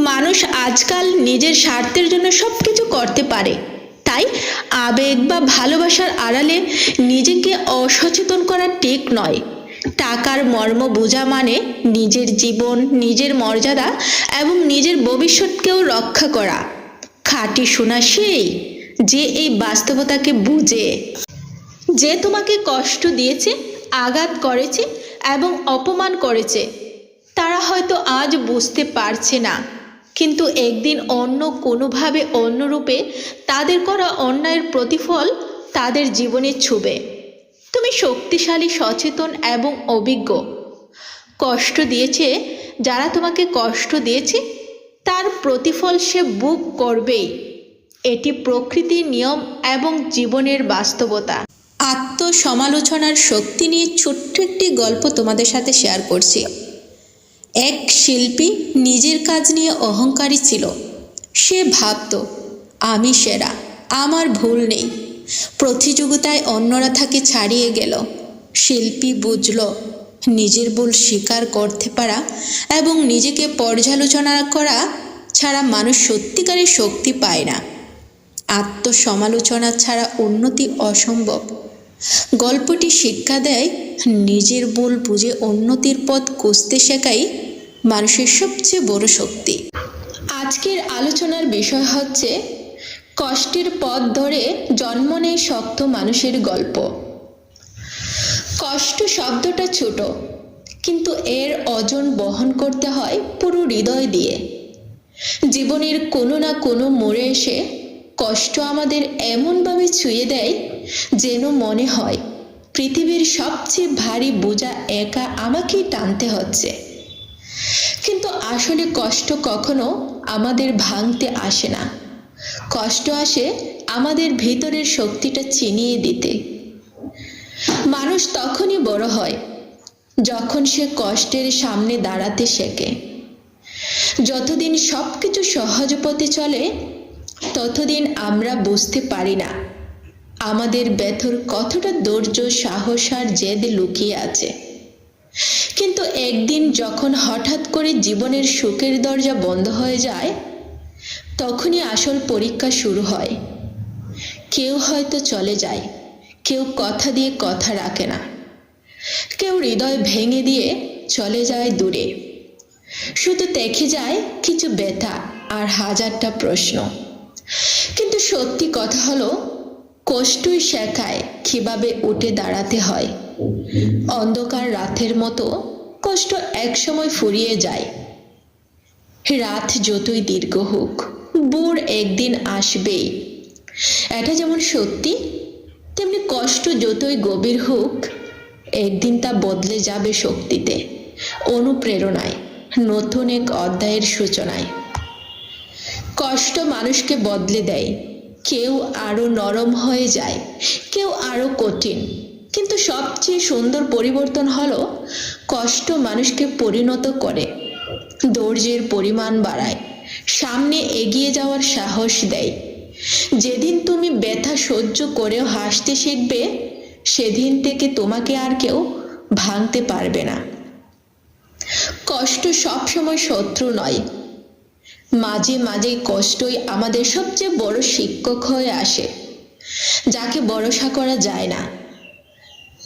মানুষ আজকাল নিজের স্বার্থের জন্য সব কিছু করতে পারে, তাই আবেগ বা ভালোবাসার আড়ালে নিজেকে অসচেতন করা ঠিক নয়। টাকার মর্ম বোঝা মানে নিজের জীবন, নিজের মর্যাদা এবং নিজের ভবিষ্যৎকেও রক্ষা করা। খাঁটি সোনা সেই যে এই বাস্তবতাকে বুঝে। যে তোমাকে কষ্ট দিয়েছে, আঘাত করেছে এবং অপমান করেছে, তারা হয়তো আজ বুঝতে পারছে না, কিন্তু একদিন অন্য কোনোভাবে অন্যরূপে তাদের করা অন্যায়ের প্রতিফল তাদের জীবনে ছুবে। তুমি শক্তিশালী, সচেতন এবং অভিজ্ঞ। কষ্ট দিয়েছে যারা তোমাকে কষ্ট দিয়েছে, তার প্রতিফল সে ভোগ করবেই। এটি প্রকৃতির নিয়ম এবং জীবনের বাস্তবতা। আত্মসমালোচনার শক্তি নিয়ে ছোট্ট একটি গল্প তোমাদের সাথে শেয়ার করছি। এক শিল্পী নিজের কাজ নিয়ে অহংকারী ছিল। সে ভাবত, আমি সেরা, আমার ভুল নেই। প্রতিযোগিতায় অন্যরা তাকে ছাড়িয়ে গেল। শিল্পী বুঝল, নিজের ভুল স্বীকার করতে পারা এবং নিজেকে পর্যালোচনা করা ছাড়া মানুষ সত্যিকারের শক্তি পায় না। আত্মসমালোচনা ছাড়া উন্নতি অসম্ভব। গল্পটি শিক্ষা দেয়, নিজের ভুল বুঝে উন্নতির পথ খুঁজতে শেখাই মানুষের সবচেয়ে বড় শক্তি। আজকের আলোচনার বিষয় হচ্ছে কষ্টের পথ ধরে জন্ম নেয় শক্ত মানুষের গল্প। কষ্ট শব্দটা ছোট, কিন্তু এর ওজন বহন করতে হয় পুরো হৃদয় দিয়ে। জীবনের কোনো না কোনো মোড়ে এসে কষ্ট আমাদের এমনভাবে ছুঁয়ে দেয় যেন মনে হয় পৃথিবীর সবচেয়ে ভারী বোঝা একা আমাকেই টানতে হচ্ছে। কিন্তু আসলে কষ্ট কখনো আমাদের ভাঙতে আসে না। কষ্ট আসে আমাদের ভিতরের শক্তিটা চিনিয়ে দিতে। মানুষ তখনই বড় হয় যখন সে কষ্টের সামনে দাঁড়াতে শেখে। যতদিন সবকিছু সহজ পথে চলে, ততদিন আমরা বুঝতে পারি না আমাদের ভেতর কতটা ধৈর্য, সাহস আর জেদ লুকিয়ে আছে। কিন্তু একদিন যখন হঠাৎ করে জীবনের সুখের দরজা বন্ধ হয়ে যায়, তখনই আসল পরীক্ষা শুরু হয়। কেউ হয়তো চলে যায়, কেউ কথা দিয়ে কথা রাখে না, কেউ হৃদয় ভেঙে দিয়ে চলে যায় দূরে। শুধু দেখে যায় কিছু ব্যথা আর হাজারটা প্রশ্ন। কিন্তু সত্যি কথা হলো, কষ্টই শেখায় কিভাবে উঠে দাঁড়াতে হয়। অন্ধকার রাতের মতো কষ্ট একসময় ফুরিয়ে যায়। রাত যতই দীর্ঘ হোক, ভোর একদিন আসবেই। এটা যেমন সত্যি, তেমনি কষ্ট যতই গভীর হোক, একদিন তা বদলে যাবে শক্তিতে, অনুপ্রেরণায়, নতুন এক অধ্যায়ের সূচনায়। কষ্ট মানুষকে বদলে দেয়। কেউ আরো নরম হয়ে যায়, কেউ আরো কঠিন। কিন্তু সবচেয়ে সুন্দর পরিবর্তন হলো, কষ্ট মানুষকে পরিণত করে, ধৈর্যের পরিমাণ বাড়ায়, সামনে এগিয়ে যাওয়ার সাহস দেয়। যেদিন তুমি ব্যথা সহ্য করেও হাসতে শিখবে, সেদিন থেকে তোমাকে আর কেউ ভাঙতে পারবে না। কষ্ট সবসময় শত্রু নয়। মাঝে মাঝে কষ্টই আমাদের সবচেয়ে বড় শিক্ষক হয়ে আসে, যাকে ভরসা করা যায় না।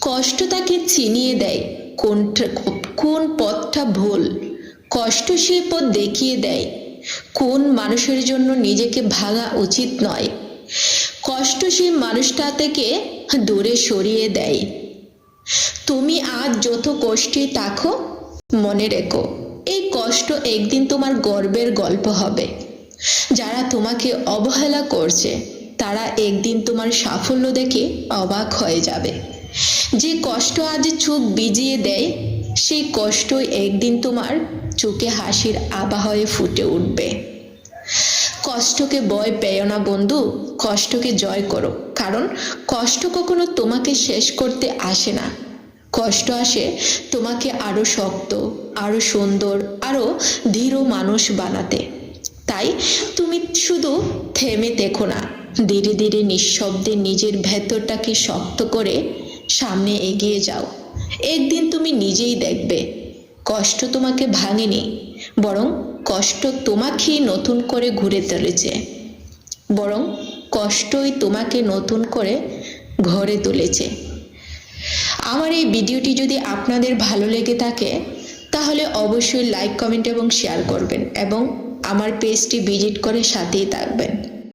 কষ্ট তাকে চিনিয়ে দেয় কোন পথটা ভুল। কষ্ট সেই পথ দেখিয়ে দেয় কোন মানুষের জন্য নিজেকে ভাঙা উচিত নয়। কষ্ট সেই মানুষটা থেকে দূরে সরিয়ে দেয়। তুমি আজ যত কষ্টে থাকো, মনে রেখো, এই কষ্ট একদিন তোমার গর্বের গল্প হবে। যারা তোমাকে অবহেলা করছে, তারা একদিন তোমার সাফল্য দেখে অবাক হয়ে যাবে। যে কষ্ট আজ চোখ ভিজিয়ে দেয়, সেই কষ্ট একদিন তোমার চোখে হাসির আভা হয়ে ফুটে উঠবে। কষ্টকে ভয় পেও না বন্ধু, কষ্টকে জয় করো। কারণ কষ্ট কখনো তোমাকে শেষ করতে আসে না। কষ্ট আসে তোমাকে আরো শক্ত, আরো সুন্দর, আরো ধীর মানুষ বানাতে। তাই তুমি শুধু থেমে দেখো না, ধীরে ধীরে নিঃশব্দে নিজের ভেতরটাকে শক্ত করে সামনে এগিয়ে যাও। একদিন তুমি নিজেই দেখবে, কষ্ট তোমাকে ভাঙেনি, বরং কষ্ট তোমাকেই নতুন করে ঘুরে তুলেছে, বরং কষ্টই তোমাকে নতুন করে ঘরে তুলেছে। আমার এই ভিডিওটি যদি আপনাদের ভালো লেগে থাকে তাহলে অবশ্যই লাইক, কমেন্ট এবং শেয়ার করবেন এবং আমার পেজটি ভিজিট করে সাথেই থাকবেন।